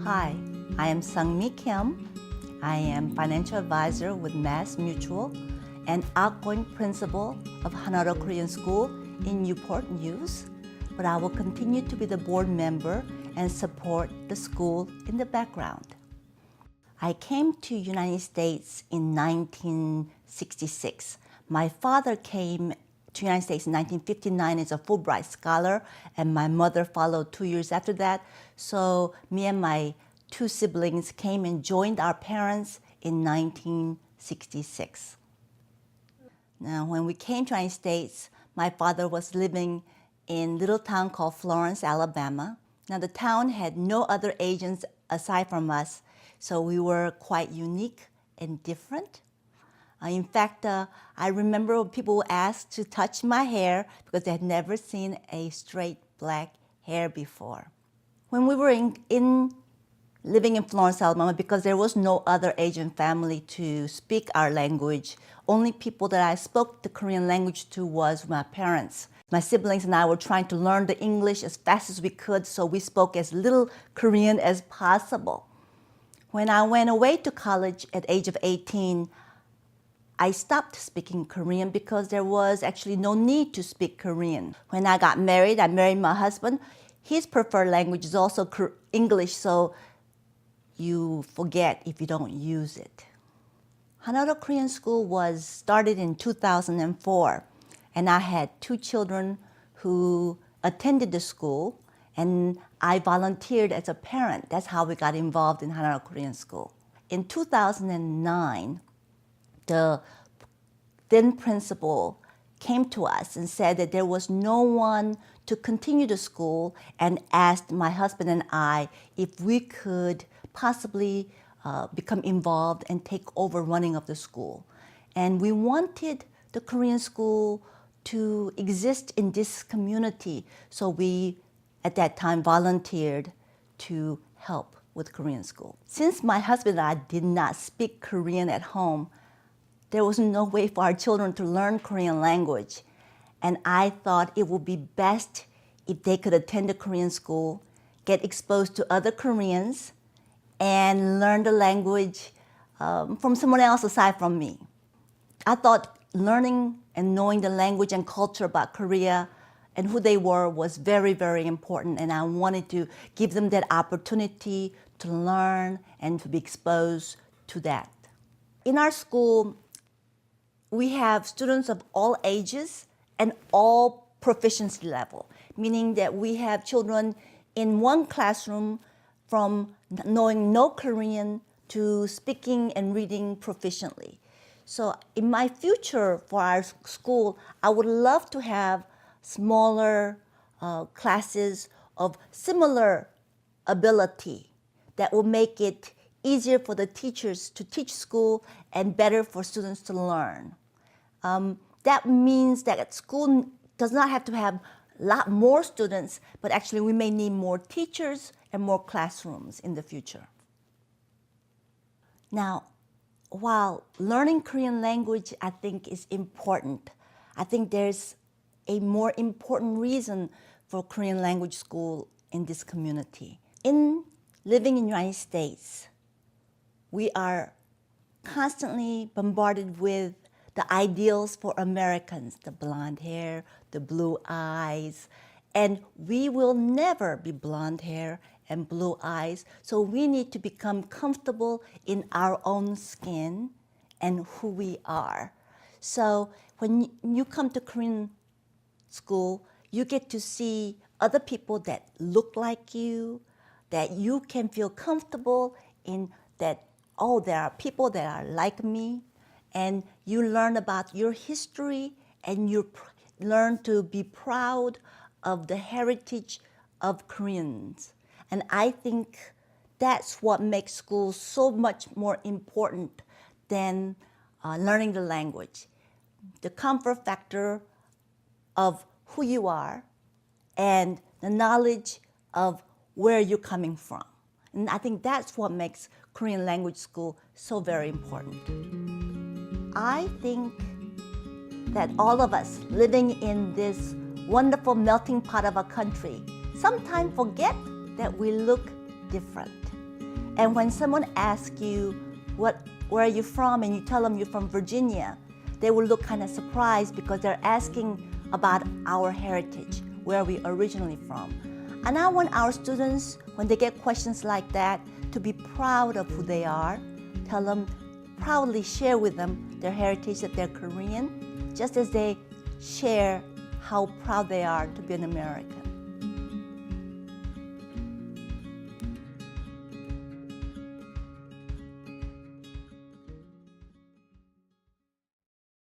Hi, I am Sungmi Kim. I am financial advisor with Mass Mutual and outgoing principal of Hanaro Korean School in Newport News. But I will continue to be the board member and support the school in the background. I came to United States in 1966. My father came to United States in 1959 as a Fulbright scholar, and my mother followed 2 years after that. So me and my two siblings came and joined our parents in 1966. Now, when we came to the United States, my father was living in a little town called Florence, Alabama. Now, the town had no other Asians aside from us, so we were quite unique and different. In fact, I remember people would ask to touch my hair because they had never seen a straight black hair before. When we were living in Florence, Alabama, because there was no other Asian family to speak our language, only people that I spoke the Korean language to was my parents. My siblings and I were trying to learn the English as fast as we could, so we spoke as little Korean as possible. When I went away to college at the age of 18, I stopped speaking Korean because there was actually no need to speak Korean. When I got married, I married my husband. His preferred language is also English, so you forget if you don't use it. Hanaro Korean School was started in 2004, and I had two children who attended the school, and I volunteered as a parent. That's how we got involved in Hanaro Korean School. In 2009, the then principal came to us and said that there was no one to continue the school, and asked my husband and I if we could possibly become involved and take over running of the school. And we wanted the Korean school to exist in this community, so we at that time volunteered to help with Korean school. Since my husband and I did not speak Korean at home, there was no way for our children to learn Korean language. And I thought it would be best if they could attend a Korean school, get exposed to other Koreans, and learn the language from someone else aside from me. I thought learning and knowing the language and culture about Korea and who they were was very, very important, and I wanted to give them that opportunity to learn and to be exposed to that. In our school, we have students of all ages and all proficiency level, meaning that we have children in one classroom from knowing no Korean to speaking and reading proficiently. So in my future for our school, I would love to have smaller classes of similar ability that will make it easier for the teachers to teach school and better for students to learn. That means that school does not have to have a lot more students, but actually we may need more teachers and more classrooms in the future. Now, while learning Korean language, I think, is important, I think there's a more important reason for Korean language school in this community. In living in the United States, we are constantly bombarded with the ideals for Americans, the blonde hair, the blue eyes, and we will never be blonde hair and blue eyes, so we need to become comfortable in our own skin and who we are. So when you come to Korean school, you get to see other people that look like you, that you can feel comfortable in, that, oh, there are people that are like me, and you learn about your history, and you learn to be proud of the heritage of Koreans. And I think that's what makes school so much more important than learning the language. The comfort factor of who you are and the knowledge of where you're coming from. And I think that's what makes Korean language school so very important. I think that all of us living in this wonderful melting pot of a country sometimes forget that we look different. And when someone asks you, where are you from, and you tell them you're from Virginia, they will look kind of surprised because they're asking about our heritage, where we originally from. And I want our students, when they get questions like that, to be proud of who they are. Tell them, proudly share with them their heritage, that they're Korean, just as they share how proud they are to be an American.